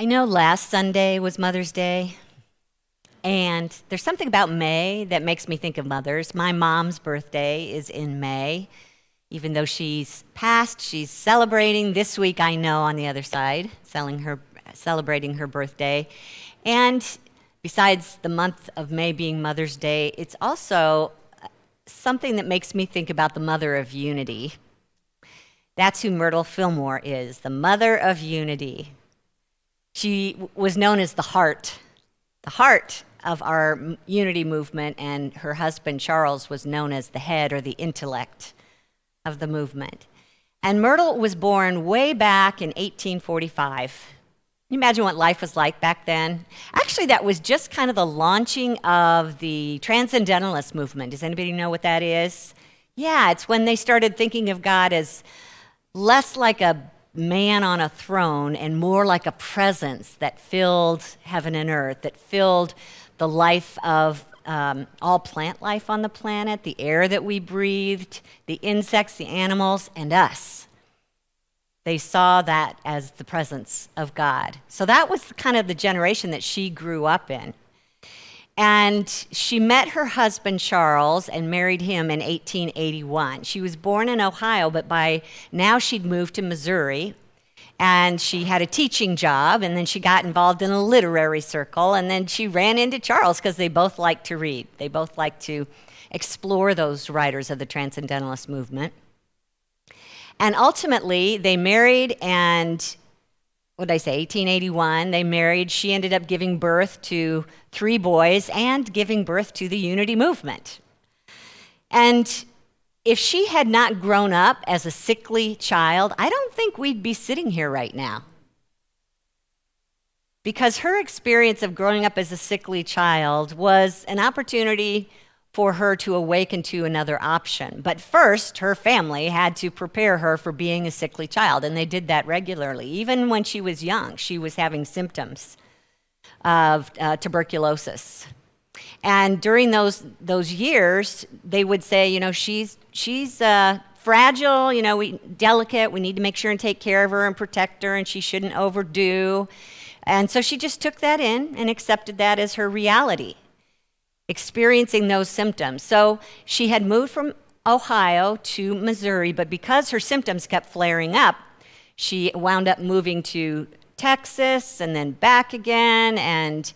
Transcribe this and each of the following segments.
Last Sunday was Mother's Day, and there's something about May that makes me think of mothers. My mom's birthday is in May. Even though she's passed, she's celebrating this week, I know, on the other side, celebrating her birthday. And besides the month of May being Mother's Day, it's also something that makes me think about the Mother of Unity. That's who Myrtle Fillmore is, the Mother of Unity. She was known as the heart of our unity movement, and her husband, Charles, was known as the head or the intellect of the movement. And Myrtle was born way back in 1845. Can you imagine what life was like back then? Actually, that was just kind of the launching of the Transcendentalist movement. Does anybody know what that is? Yeah, it's when they started thinking of God as less like a man on a throne and more like a presence that filled heaven and earth, that filled the life of all plant life on the planet, the air that we breathed, the insects, the animals, and us. They saw that as the presence of God. So that was kind of the generation that she grew up in. And she met her husband, Charles, and married him in 1881. She was born in Ohio, but by now she'd moved to Missouri. And she had a teaching job, and then she got involved in a literary circle, and then she ran into Charles because they both liked to read. They both liked to explore those writers of the Transcendentalist movement. And ultimately, they married, and what did I say, 1881, they married. She ended up giving birth to 3 boys and giving birth to the Unity movement. And if she had not grown up as a sickly child, I don't think we'd be sitting here right now. Because her experience of growing up as a sickly child was an opportunity for her to awaken to another option. But first, her family had to prepare her for being a sickly child, and they did that regularly. Even when she was young, she was having symptoms of tuberculosis. And during those years, they would say, she's fragile, delicate. We need to make sure and take care of her and protect her, and she shouldn't overdo. And so she just took that in and accepted that as her reality, experiencing those symptoms. So she had moved from Ohio to Missouri, but because her symptoms kept flaring up, she wound up moving to Texas and then back again. And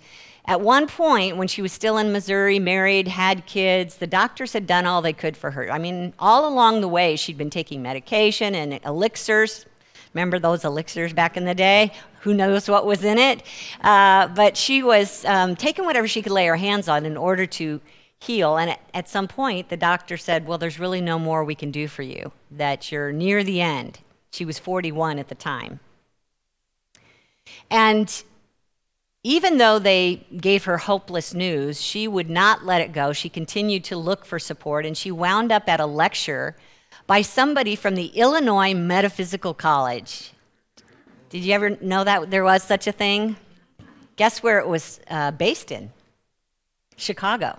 at one point, when she was still in Missouri, married, had kids, the doctors had done all they could for her. I mean, all along the way, she'd been taking medication and elixirs. Remember those elixirs back in the day? Who knows what was in it? But she was taking whatever she could lay her hands on in order to heal. And at some point, the doctor said, well, there's really no more we can do for you, that you're near the end. She was 41 at the time. And even though they gave her hopeless news, she would not let it go. She continued to look for support, and she wound up at a lecture by somebody from the Illinois Metaphysical College. Did you ever know that there was such a thing? Guess where it was based in? Chicago.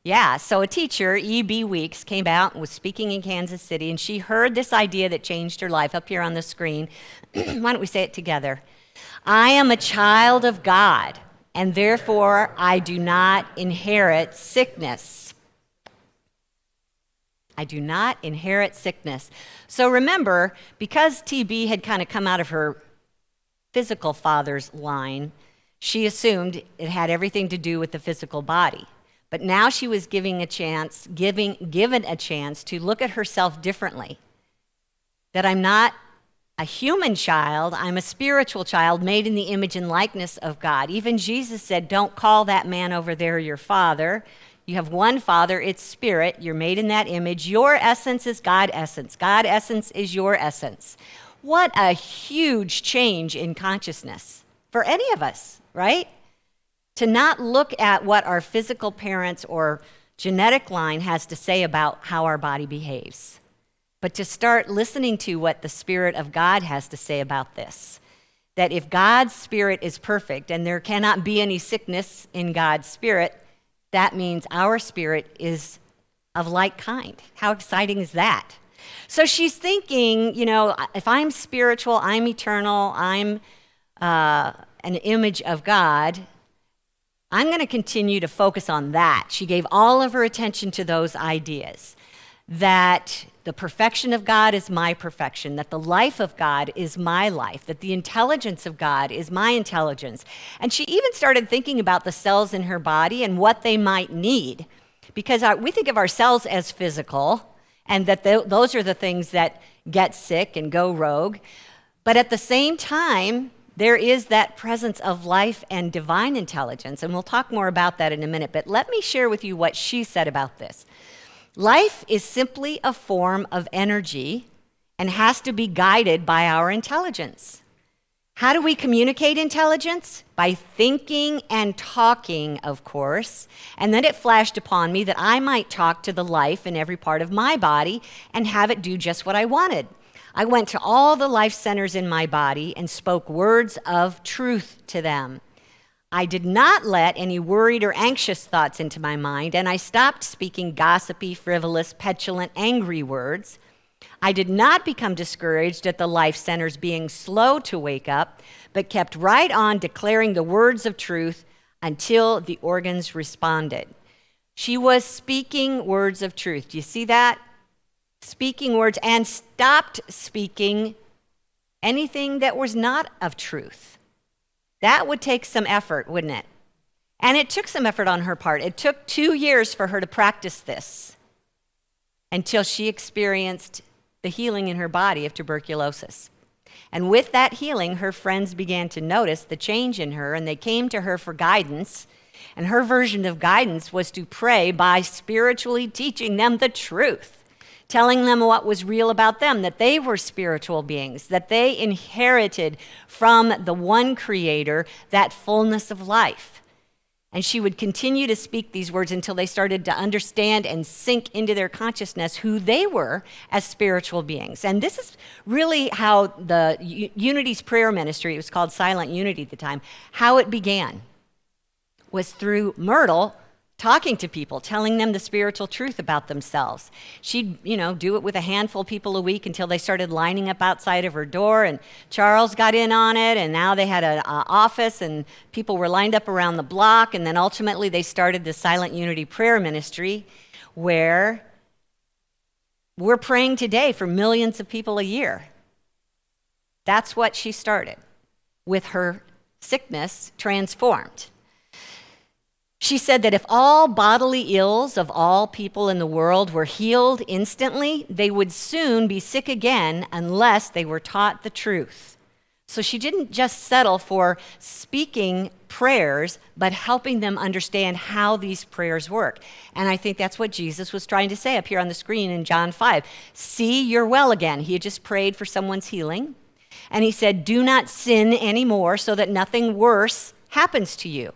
Yeah, so a teacher, E.B. Weeks, came out and was speaking in Kansas City, and she heard this idea that changed her life up here on the screen. Why don't we say it together? I am a child of God, and therefore I do not inherit sickness. I do not inherit sickness. So remember, because TB had kind of come out of her physical father's line, she assumed it had everything to do with the physical body. But now she was given a chance to look at herself differently. That I'm not a human child, I'm a spiritual child made in the image and likeness of God. Even Jesus said, don't call that man over there your father. You have one Father, it's Spirit. You're made in that image. Your essence is God essence. God essence is your essence. What a huge change in consciousness for any of us, right? To not look at what our physical parents or genetic line has to say about how our body behaves, but to start listening to what the Spirit of God has to say about this. That if God's Spirit is perfect and there cannot be any sickness in God's Spirit, that means our spirit is of like kind. How exciting is that? So she's thinking, if I'm spiritual, I'm eternal, I'm an image of God, I'm going to continue to focus on that. She gave all of her attention to those ideas, that the perfection of God is my perfection, that the life of God is my life, that the intelligence of God is my intelligence. And she even started thinking about the cells in her body and what they might need, because we think of our cells as physical, and that those are the things that get sick and go rogue. But at the same time, there is that presence of life and divine intelligence, and we'll talk more about that in a minute. But let me share with you what she said about this. Life is simply a form of energy and has to be guided by our intelligence. How do we communicate intelligence? By thinking and talking, of course. And then it flashed upon me that I might talk to the life in every part of my body and have it do just what I wanted. I went to all the life centers in my body and spoke words of truth to them. I did not let any worried or anxious thoughts into my mind, and I stopped speaking gossipy, frivolous, petulant, angry words. I did not become discouraged at the life centers being slow to wake up, but kept right on declaring the words of truth until the organs responded. She was speaking words of truth. Do you see that? Speaking words, and stopped speaking anything that was not of truth. That would take some effort, wouldn't it? And it took some effort on her part. It took 2 years for her to practice this until she experienced the healing in her body of tuberculosis. And with that healing, her friends began to notice the change in her, and they came to her for guidance. And her version of guidance was to pray by spiritually teaching them the truth, telling them what was real about them, that they were spiritual beings, that they inherited from the one Creator that fullness of life. And she would continue to speak these words until they started to understand and sink into their consciousness who they were as spiritual beings. And this is really how the Unity's prayer ministry, it was called Silent Unity at the time, how it began was through Myrtle talking to people, telling them the spiritual truth about themselves. She'd, do it with a handful of people a week until they started lining up outside of her door, and Charles got in on it, and now they had an office, and people were lined up around the block, and then ultimately they started the Silent Unity Prayer Ministry, where we're praying today for millions of people a year. That's what she started, with her sickness transformed. She said that if all bodily ills of all people in the world were healed instantly, they would soon be sick again unless they were taught the truth. So she didn't just settle for speaking prayers, but helping them understand how these prayers work. And I think that's what Jesus was trying to say up here on the screen in John 5. See, you're well again. He had just prayed for someone's healing. And he said, do not sin anymore so that nothing worse happens to you.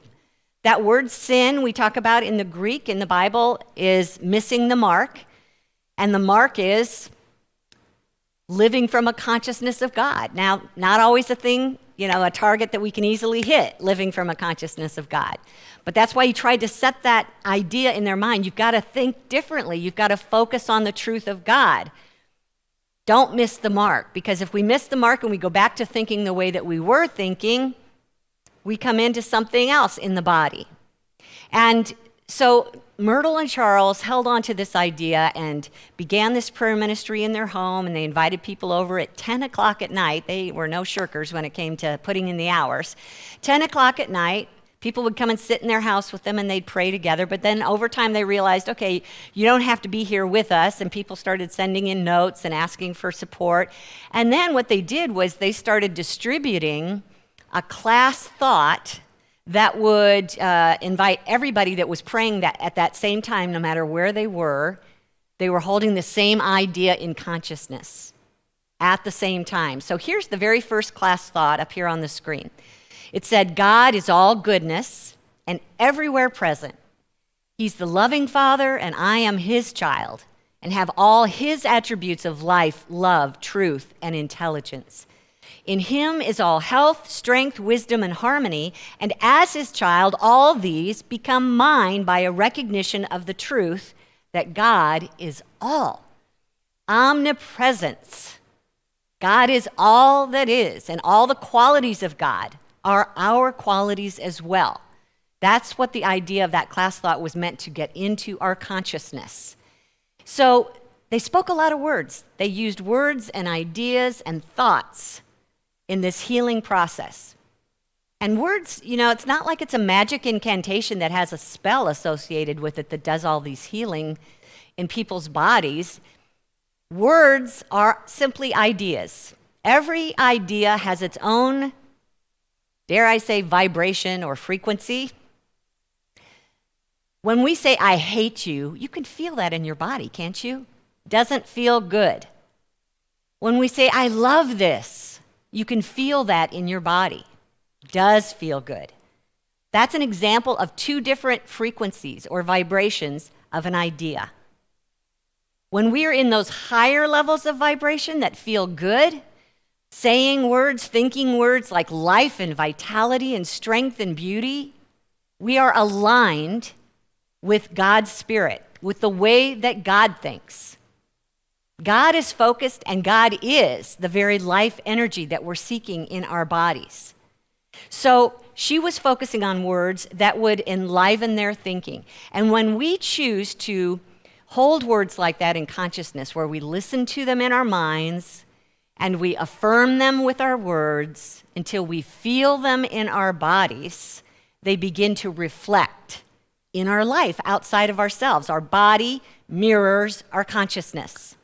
That word sin we talk about in the Greek in the Bible is missing the mark. And the mark is living from a consciousness of God. Now, not always a thing, a target that we can easily hit, living from a consciousness of God. But that's why he tried to set that idea in their mind. You've got to think differently. You've got to focus on the truth of God. Don't miss the mark, because if we miss the mark and we go back to thinking the way that we were thinking, we come into something else in the body. And so Myrtle and Charles held on to this idea and began this prayer ministry in their home, and they invited people over at 10 o'clock at night. They were no shirkers when it came to putting in the hours. 10 o'clock at night, people would come and sit in their house with them, and they'd pray together. But then over time, they realized, okay, you don't have to be here with us, and people started sending in notes and asking for support. And then what they did was they started distributing a class thought that would invite everybody that was praying that at that same time, no matter where they were holding the same idea in consciousness at the same time. So here's the very first class thought up here on the screen. It said, God is all goodness and everywhere present. He's the loving Father, and I am his child, and have all his attributes of life, love, truth, and intelligence. In him is all health, strength, wisdom, and harmony, and as his child, all these become mine by a recognition of the truth that God is all. Omnipresence. God is all that is, and all the qualities of God are our qualities as well. That's what the idea of that class thought was meant to get into our consciousness. So they spoke a lot of words. They used words and ideas and thoughts in this healing process. And words, it's not like it's a magic incantation that has a spell associated with it that does all these healing in people's bodies. Words are simply ideas. Every idea has its own, dare I say, vibration or frequency. When we say, I hate you, you can feel that in your body, can't you? Doesn't feel good. When we say, I love this, you can feel that in your body. Does feel good. That's an example of two different frequencies or vibrations of an idea. When we are in those higher levels of vibration that feel good, saying words, thinking words like life and vitality and strength and beauty, we are aligned with God's Spirit, with the way that God thinks. God is focused, and God is the very life energy that we're seeking in our bodies. So she was focusing on words that would enliven their thinking. And when we choose to hold words like that in consciousness, where we listen to them in our minds and we affirm them with our words until we feel them in our bodies, they begin to reflect in our life outside of ourselves. Our body mirrors our consciousness.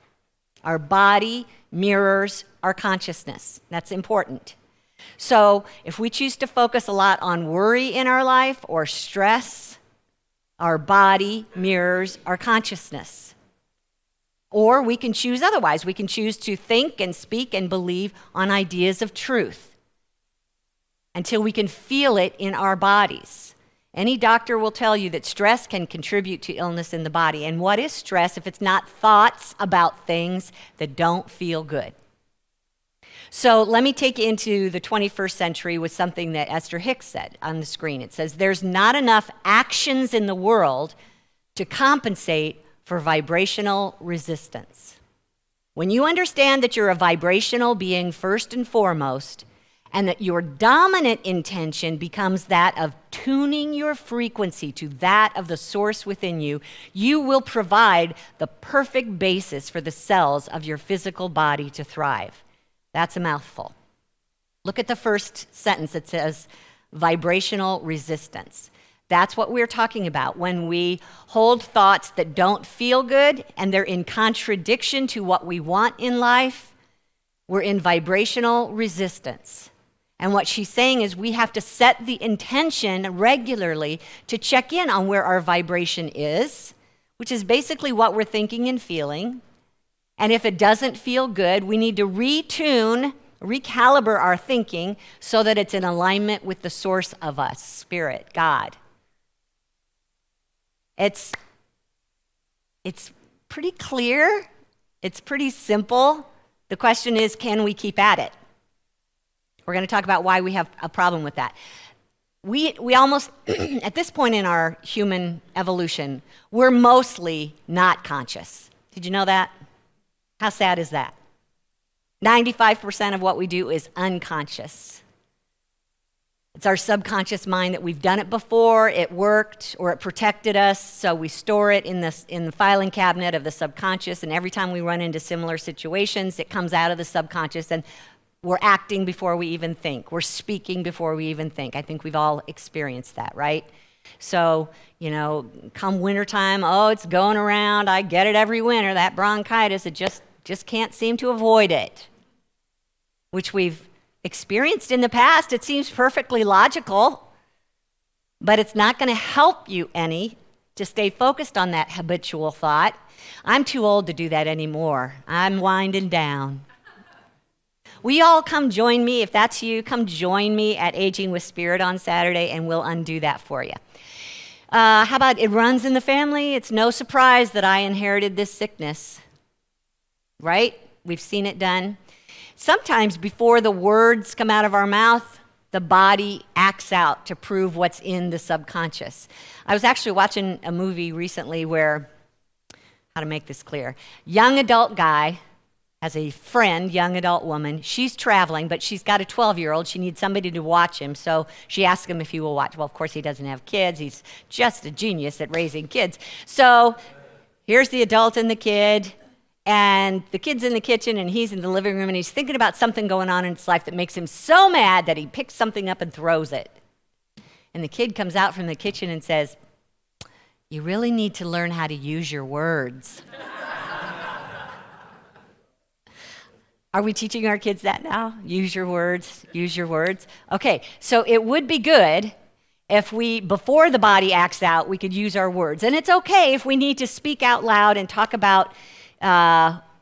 Our body mirrors our consciousness. That's important. So if we choose to focus a lot on worry in our life or stress, our body mirrors our consciousness. Or we can choose otherwise. We can choose to think and speak and believe on ideas of truth until we can feel it in our bodies. Any doctor will tell you that stress can contribute to illness in the body. And what is stress if it's not thoughts about things that don't feel good? So let me take you into the 21st century with something that Esther Hicks said on the screen. It says, there's not enough actions in the world to compensate for vibrational resistance. When you understand that you're a vibrational being first and foremost, and that your dominant intention becomes that of tuning your frequency to that of the source within you, you will provide the perfect basis for the cells of your physical body to thrive. That's a mouthful. Look at the first sentence. It says vibrational resistance. That's what we're talking about. When we hold thoughts that don't feel good and they're in contradiction to what we want in life, we're in vibrational resistance. And what she's saying is we have to set the intention regularly to check in on where our vibration is, which is basically what we're thinking and feeling. And if it doesn't feel good, we need to retune, recalibrate our thinking so that it's in alignment with the source of us, Spirit, God. It's pretty clear. It's pretty simple. The question is, can we keep at it? We're going to talk about why we have a problem with that. We almost, at this point in our human evolution, we're mostly not conscious. Did you know that? How sad is that? 95% of what we do is unconscious. It's our subconscious mind that we've done it before, it worked, or it protected us, so we store it in the filing cabinet of the subconscious, and every time we run into similar situations, it comes out of the subconscious, and we're acting before we even think. We're speaking before we even think. I think we've all experienced that, right? So, come wintertime, it's going around. I get it every winter, that bronchitis. It just can't seem to avoid it, which we've experienced in the past. It seems perfectly logical, but it's not going to help you any to stay focused on that habitual thought. I'm too old to do that anymore. I'm winding down. Will you all come join me? If that's you, come join me at Aging with Spirit on Saturday, and we'll undo that for you. How about it runs in the family? It's no surprise that I inherited this sickness, right? We've seen it done. Sometimes before the words come out of our mouth, the body acts out to prove what's in the subconscious. I was actually watching a movie recently where, how to make this clear, young adult guy has a friend, young adult woman. She's traveling, but she's got a 12-year-old. She needs somebody to watch him, so she asks him if he will watch. Well, of course, he doesn't have kids. He's just a genius at raising kids. So here's the adult and the kid, and the kid's in the kitchen, and he's in the living room, and he's thinking about something going on in his life that makes him so mad that he picks something up and throws it. And the kid comes out from the kitchen and says, "You really need to learn how to use your words." Are we teaching our kids that now? Use your words, use your words. Okay, so it would be good if we, before the body acts out, we could use our words. And it's okay if we need to speak out loud and talk about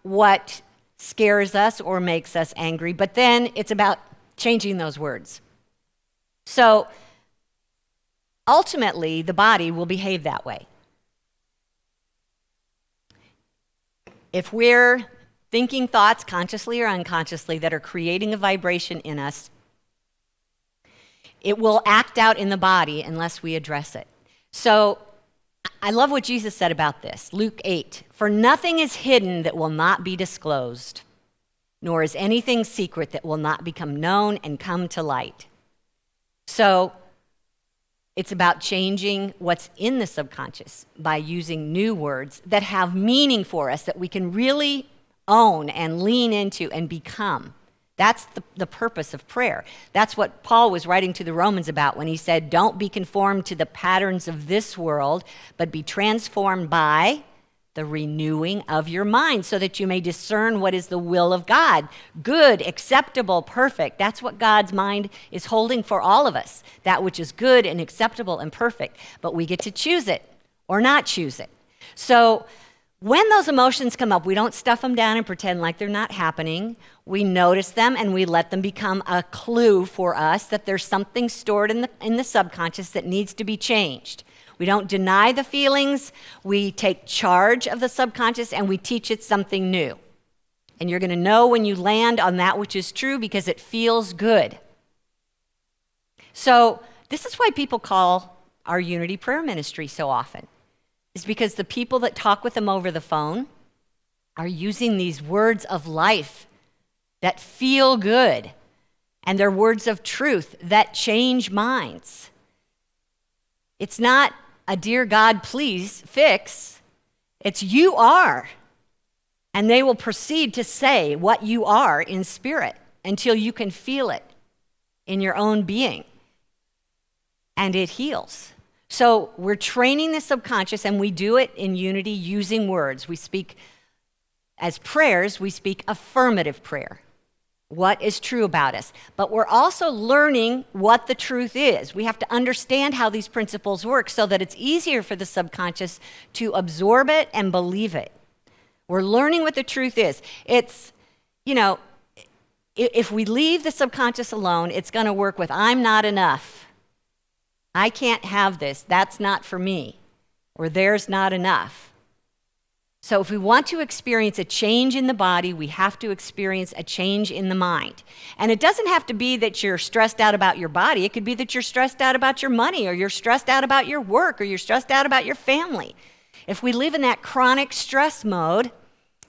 what scares us or makes us angry, but then it's about changing those words. So ultimately, the body will behave that way. If we're thinking thoughts, consciously or unconsciously, that are creating a vibration in us, it will act out in the body unless we address it. So I love what Jesus said about this. Luke 8, "For nothing is hidden that will not be disclosed, nor is anything secret that will not become known and come to light." So it's about changing what's in the subconscious by using new words that have meaning for us, that we can really own and lean into and become. That's the purpose of prayer. That's what Paul was writing to the Romans about when he said, "Don't be conformed to the patterns of this world, but be transformed by the renewing of your mind, so that you may discern what is the will of God, good, acceptable, perfect." That's what God's mind is holding for all of us, that which is good and acceptable and perfect. But we get to choose it or not choose it. So when those emotions come up, we don't stuff them down and pretend like they're not happening. We notice them and we let them become a clue for us that there's something stored in the subconscious that needs to be changed. We don't deny the feelings. We take charge of the subconscious and we teach it something new. And you're going to know when you land on that which is true because it feels good. So this is why people call our Unity Prayer Ministry so often. Is because the people that talk with them over the phone are using these words of life that feel good, and they're words of truth that change minds. It's not a "Dear God, please fix." It's "You are." And they will proceed to say what you are in spirit until you can feel it in your own being. And it heals. So we're training the subconscious, and we do it in Unity using words. We speak, as prayers, we speak affirmative prayer. What is true about us? But we're also learning what the truth is. We have to understand how these principles work so that it's easier for the subconscious to absorb it and believe it. We're learning what the truth is. It's, if we leave the subconscious alone, it's going to work with "I'm not enough. I can't have this. That's not for me." Or "There's not enough." So if we want to experience a change in the body, we have to experience a change in the mind. And it doesn't have to be that you're stressed out about your body. It could be that you're stressed out about your money, or you're stressed out about your work, or you're stressed out about your family. If we live in that chronic stress mode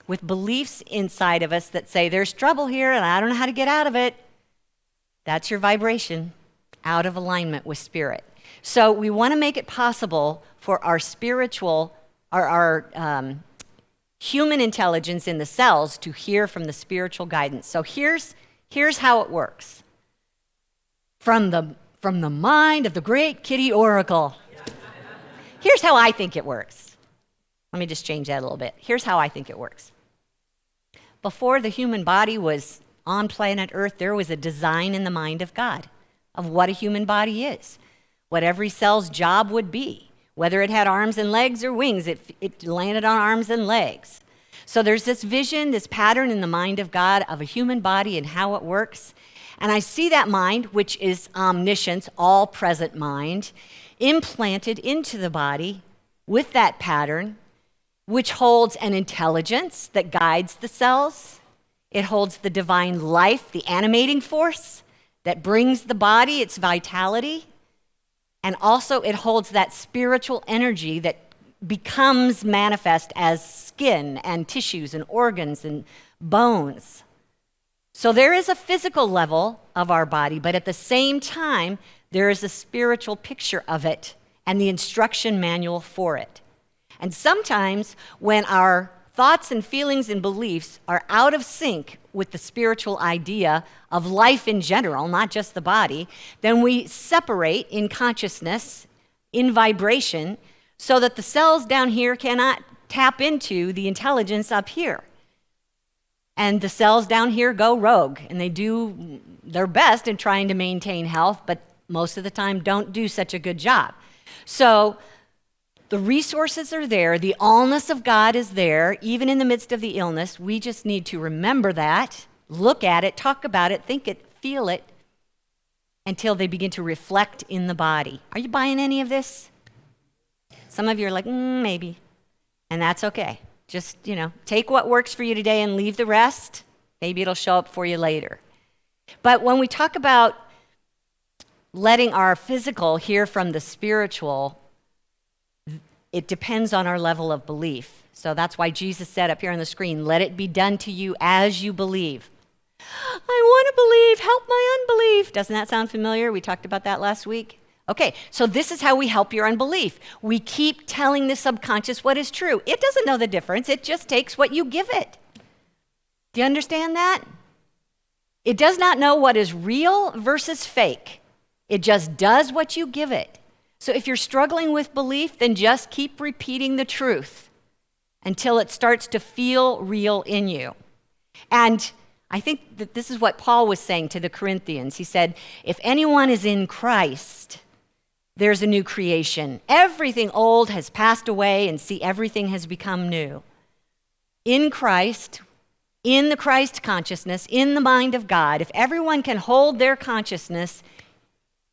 with beliefs inside of us that say there's trouble here and I don't know how to get out of it, that's your vibration out of alignment with spirit. So we want to make it possible for our spiritual, our human intelligence in the cells to hear from the spiritual guidance. So here's how it works. From the mind of the great Kitty Oracle. Here's how I think it works. Let me just change that a little bit. Here's how I think it works. Before the human body was on planet Earth, there was a design in the mind of God of what a human body is, what every cell's job would be. Whether it had arms and legs or wings, it landed on arms and legs. So there's this vision, this pattern in the mind of God of a human body and how it works. And I see that mind, which is omniscience, all-present mind, implanted into the body with that pattern, which holds an intelligence that guides the cells. It holds the divine life, the animating force that brings the body its vitality. And also it holds that spiritual energy that becomes manifest as skin and tissues and organs and bones. So there is a physical level of our body, but at the same time, there is a spiritual picture of it and the instruction manual for it. And sometimes when our thoughts and feelings and beliefs are out of sync with the spiritual idea of life in general, not just the body, then we separate in consciousness, in vibration, so that the cells down here cannot tap into the intelligence up here. And the cells down here go rogue, and they do their best in trying to maintain health, but most of the time don't do such a good job. So the resources are there. The allness of God is there, even in the midst of the illness. We just need to remember that, look at it, talk about it, think it, feel it, until they begin to reflect in the body. Are you buying any of this? Some of you are like, maybe. And that's okay. Just, take what works for you today and leave the rest. Maybe it'll show up for you later. But when we talk about letting our physical hear from the spiritual, it depends on our level of belief. So that's why Jesus said up here on the screen, let it be done to you as you believe. I want to believe, help my unbelief. Doesn't that sound familiar? We talked about that last week. Okay, so this is how we help your unbelief. We keep telling the subconscious what is true. It doesn't know the difference. It just takes what you give it. Do you understand that? It does not know what is real versus fake. It just does what you give it. So if you're struggling with belief, then just keep repeating the truth until it starts to feel real in you. And I think that this is what Paul was saying to the Corinthians. He said, if anyone is in Christ, there's a new creation. Everything old has passed away, and see, everything has become new. In Christ, in the Christ consciousness, in the mind of God, if everyone can hold their consciousness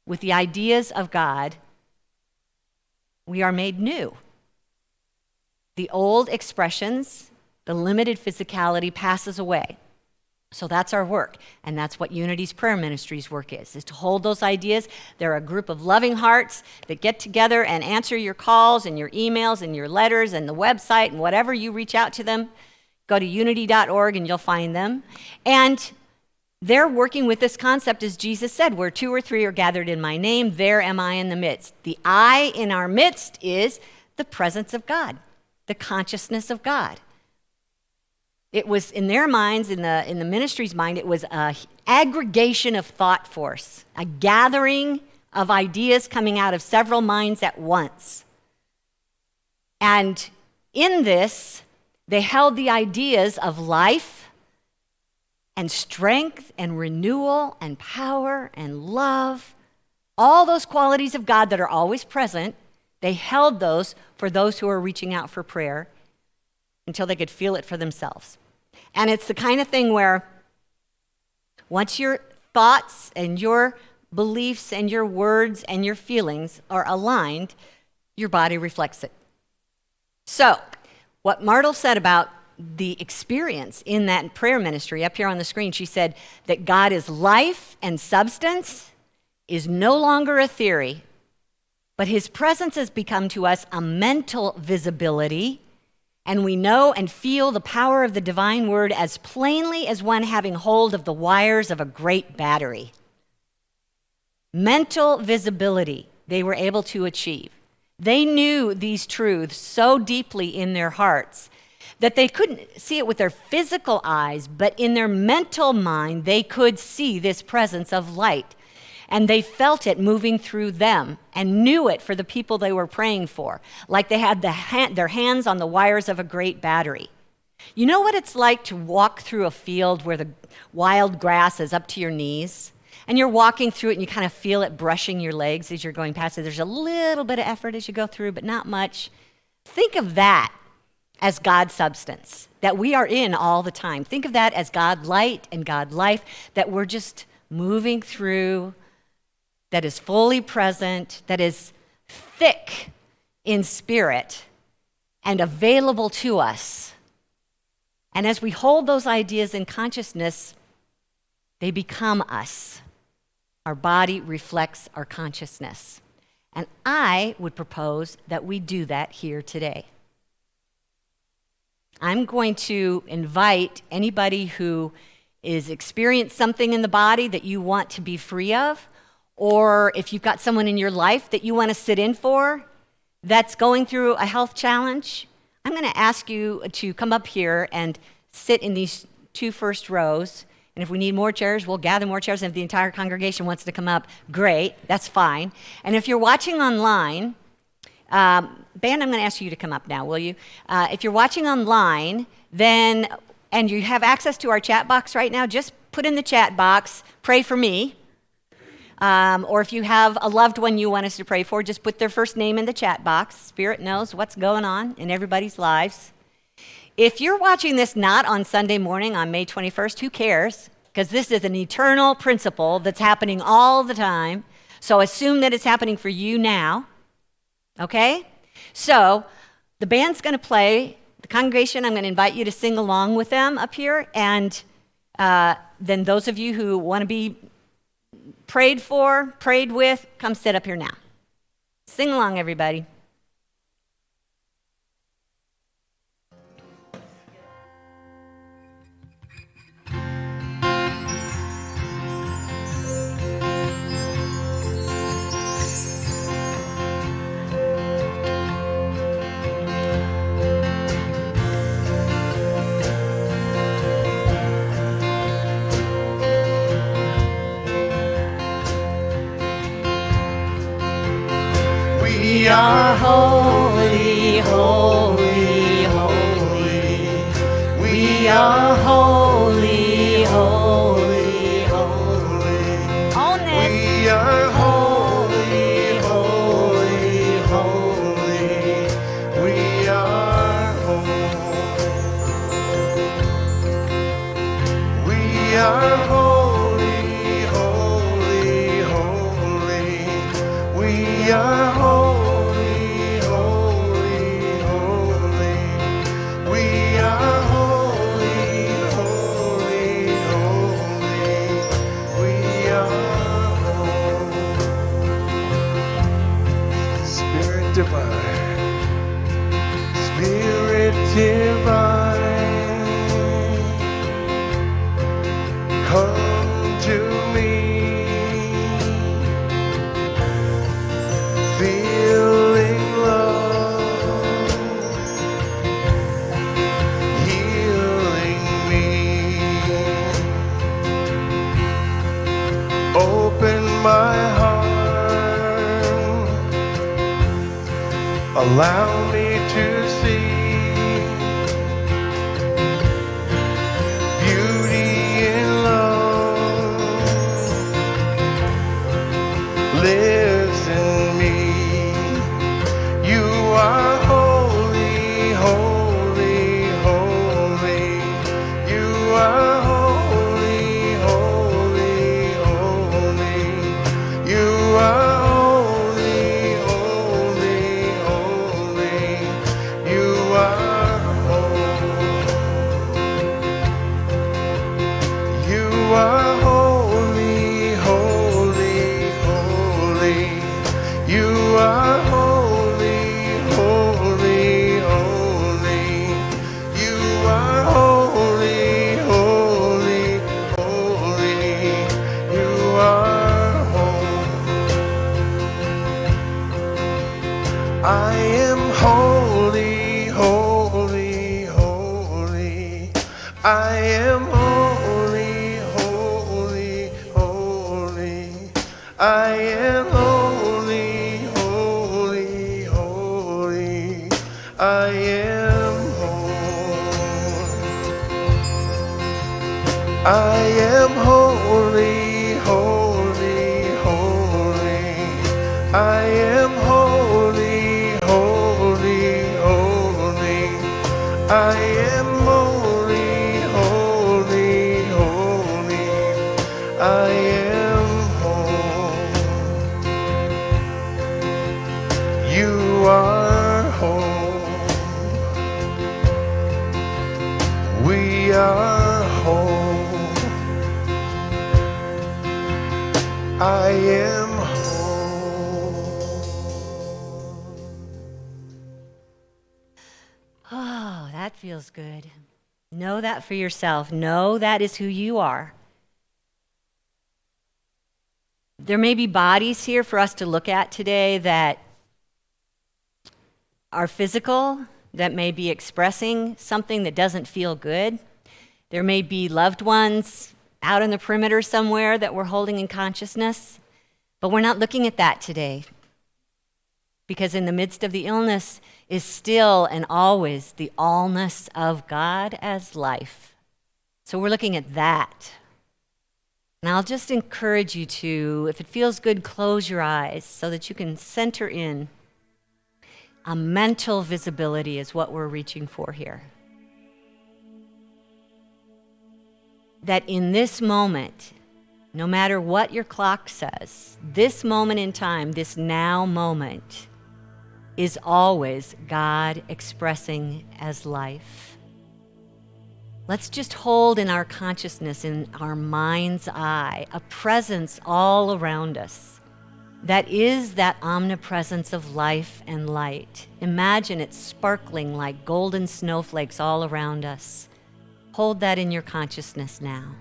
with the ideas of God, we are made new. The old expressions, the limited physicality passes away. So that's our work, and that's what Unity's prayer ministry's work is to hold those ideas. They're a group of loving hearts that get together and answer your calls and your emails and your letters and the website and whatever you reach out to them. Go to unity.org and you'll find them. And they're working with this concept, as Jesus said, where 2 or 3 are gathered in my name, there am I in the midst. The I in our midst is the presence of God, the consciousness of God. It was in their minds, in the ministry's mind, it was an aggregation of thought force, a gathering of ideas coming out of several minds at once. And in this, they held the ideas of life and strength and renewal and power and love, all those qualities of God that are always present. They held those for those who are reaching out for prayer until they could feel it for themselves. And it's the kind of thing where once your thoughts and your beliefs and your words and your feelings are aligned, your body reflects it. So, what Myrtle said about the experience in that prayer ministry up here on the screen, she said that God is life and substance is no longer a theory, but his presence has become to us a mental visibility, and we know and feel the power of the divine word as plainly as one having hold of the wires of a great battery. Mental visibility they were able to achieve. They knew these truths so deeply in their hearts that they couldn't see it with their physical eyes, but in their mental mind, they could see this presence of light. And they felt it moving through them and knew it for the people they were praying for, like they had their hands on the wires of a great battery. You know what it's like to walk through a field where the wild grass is up to your knees, and you're walking through it and you kind of feel it brushing your legs as you're going past it. There's a little bit of effort as you go through, but not much. Think of that as God's substance that we are in all the time. Think of that as God light and God life that we're just moving through, that is fully present, that is thick in spirit and available to us. And as we hold those ideas in consciousness, they become us. Our body reflects our consciousness. And I would propose that we do that here today. I'm going to invite anybody who is experienced something in the body that you want to be free of, or if you've got someone in your life that you want to sit in for that's going through a health challenge, I'm going to ask you to come up here and sit in these two first rows. And if we need more chairs, we'll gather more chairs. And if the entire congregation wants to come up, great, that's fine. And if you're watching online, band, I'm going to ask you to come up now, will you? If you're watching online, then, and you have access to our chat box right now, just put in the chat box, pray for me. Or if you have a loved one you want us to pray for, just put their first name in the chat box. Spirit knows what's going on in everybody's lives. If you're watching this not on Sunday morning on May 21st, who cares? Because this is an eternal principle that's happening all the time. So assume that it's happening for you now. Okay? So the band's going to play. The congregation, I'm going to invite you to sing along with them up here. And then those of you who want to be prayed for, prayed with, come sit up here now. Sing along, everybody. We are holy, holy, holy. We are holy, holy, holy. On this. We are holy, holy, holy. We are holy. We are holy, holy, holy. We are holy. Spirit divine, come to me, feeling love, healing me. Open my heart, allow me to see beauty in love lives in me. You are holy, holy, holy. You are holy, holy, holy. You are I am holy, holy, holy. I am holy, holy, holy. I am holy, holy, holy. I am holy. I am holy, holy, holy. I am holy, holy, holy. I am holy, holy, holy. I am holy. You are whole. We are whole. I am whole. Oh, That feels good. Know that for yourself. Know that is who you are. There may be bodies here for us to look at today that are physical, that may be expressing something that doesn't feel good. There may be loved ones out on the perimeter somewhere that we're holding in consciousness, but we're not looking at that today. Because in the midst of the illness is still and always the allness of God as life. So we're looking at that. And I'll just encourage you to, if it feels good, close your eyes so that you can center in. A mental visibility is what we're reaching for here. That in this moment, no matter what your clock says, this moment in time, this now moment, is always God expressing as life. Let's just hold in our consciousness, in our mind's eye, a presence all around us that is that omnipresence of life and light. Imagine it sparkling like golden snowflakes all around us. Hold that in your consciousness now.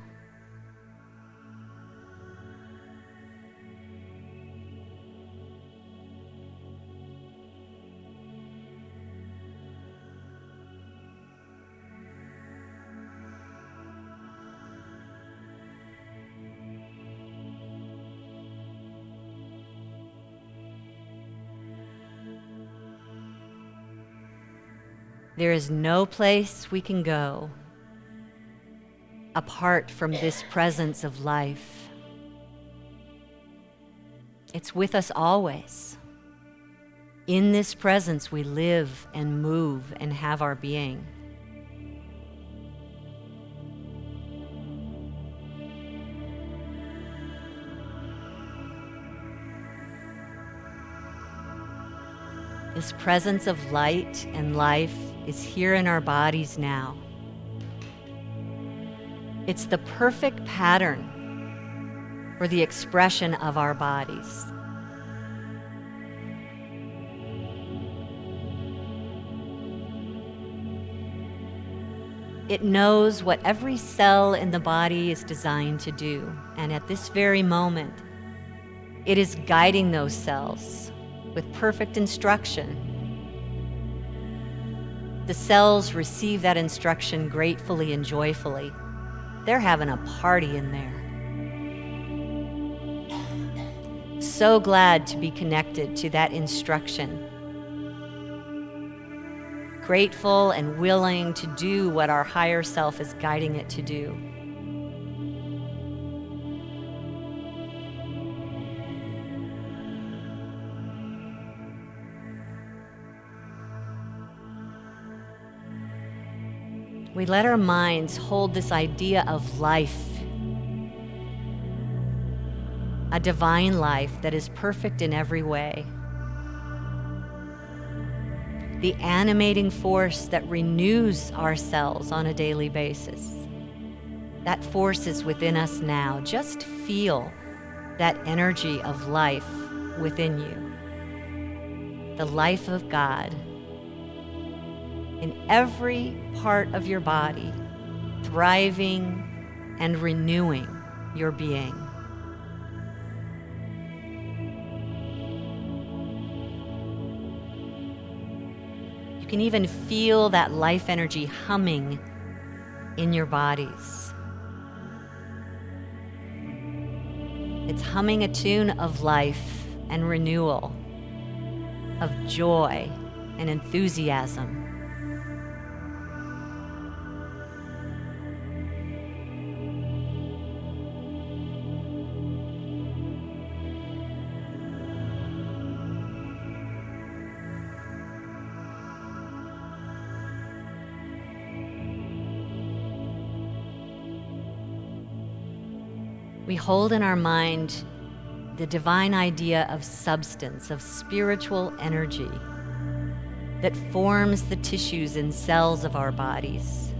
There is no place we can go apart from this presence of life. It's with us always. In this presence we live and move and have our being. This presence of light and life is here in our bodies now. It's the perfect pattern for the expression of our bodies. It knows what every cell in the body is designed to do, and at this very moment, it is guiding those cells with perfect instruction. The cells receive that instruction gratefully and joyfully. They're having a party in there. So glad to be connected to that instruction. Grateful and willing to do what our higher self is guiding it to do. We let our minds hold this idea of life, a divine life that is perfect in every way. The animating force that renews ourselves on a daily basis. That force is within us now. Just feel that energy of life within you. The life of God in every part of your body, thriving and renewing your being. You can even feel that life energy humming in your bodies. It's humming a tune of life and renewal, of joy and enthusiasm. We hold in our mind the divine idea of substance, of spiritual energy that forms the tissues and cells of our bodies.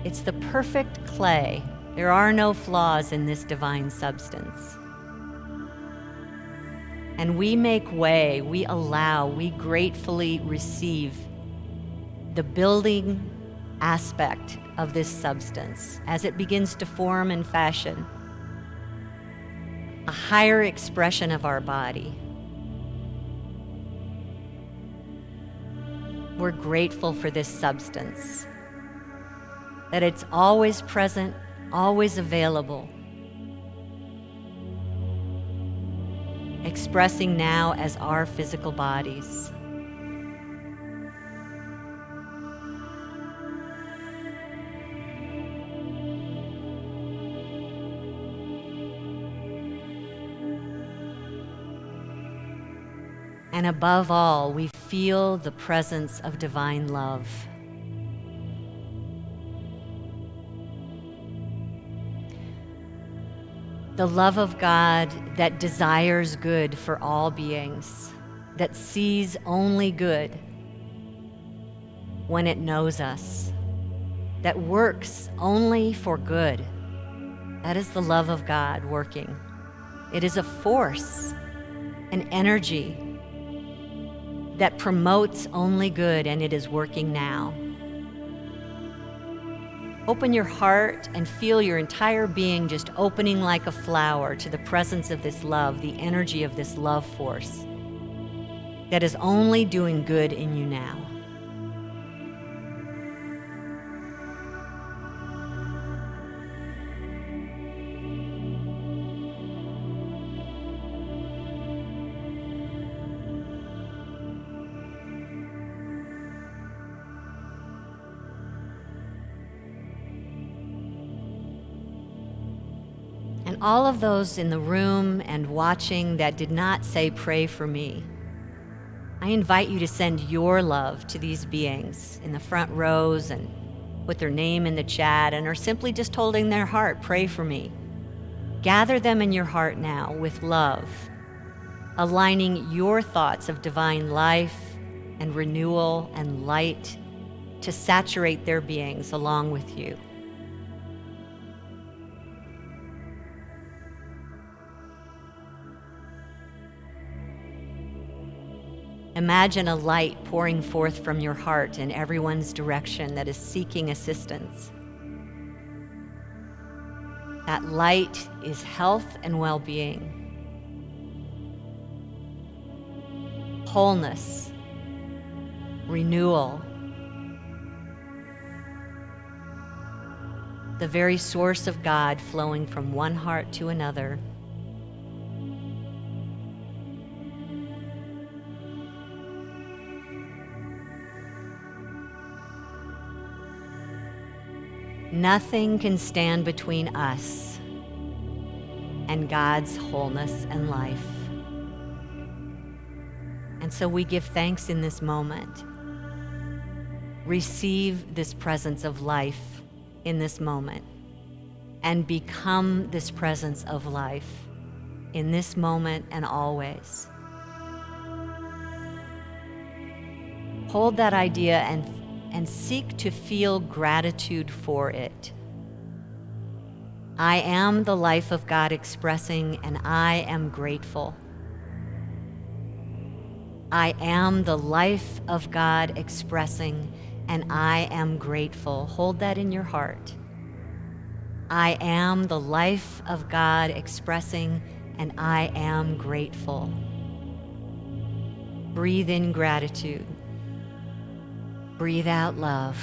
It's the perfect clay. There are no flaws in this divine substance. And we make way, we allow, we gratefully receive the building aspect of this substance, as it begins to form and fashion a higher expression of our body. We're grateful for this substance, that it's always present, always available, expressing now as our physical bodies. And above all, we feel the presence of divine love. The love of God that desires good for all beings, that sees only good when it knows us, that works only for good. That is the love of God working. It is a force, an energy that promotes only good, and it is working now. Open your heart and feel your entire being just opening like a flower to the presence of this love, the energy of this love force that is only doing good in you now. And all of those in the room and watching that did not say, "Pray for me," I invite you to send your love to these beings in the front rows and put their name in the chat, and are simply just holding their heart, "Pray for me." Gather them in your heart now with love, aligning your thoughts of divine life and renewal and light to saturate their beings along with you. Imagine a light pouring forth from your heart in everyone's direction that is seeking assistance. That light is health and well-being, wholeness, renewal, the very source of God flowing from one heart to another. Nothing can stand between us and God's wholeness and life. And so we give thanks in this moment. Receive this presence of life in this moment and become this presence of life in this moment and always. Hold that idea and seek to feel gratitude for it. I am the life of God expressing, and I am grateful. I am the life of God expressing, and I am grateful. Hold that in your heart. I am the life of God expressing, and I am grateful. Breathe in gratitude. Breathe out love.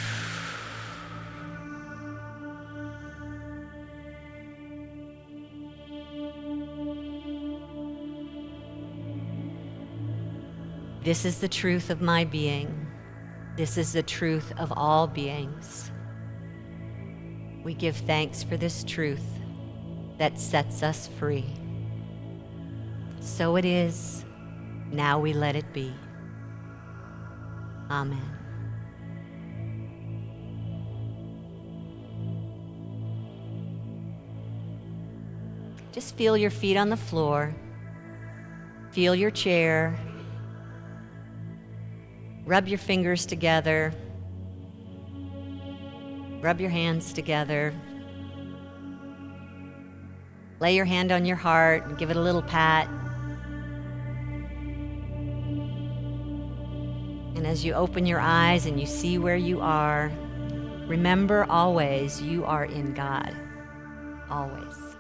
This is the truth of my being. This is the truth of all beings. We give thanks for this truth that sets us free. So it is. Now we let it be. Amen. Just feel your feet on the floor. Feel your chair. Rub your fingers together. Rub your hands together. Lay your hand on your heart and give it a little pat. And And as you open your eyes and you see where you are, remember always you are in God. Always.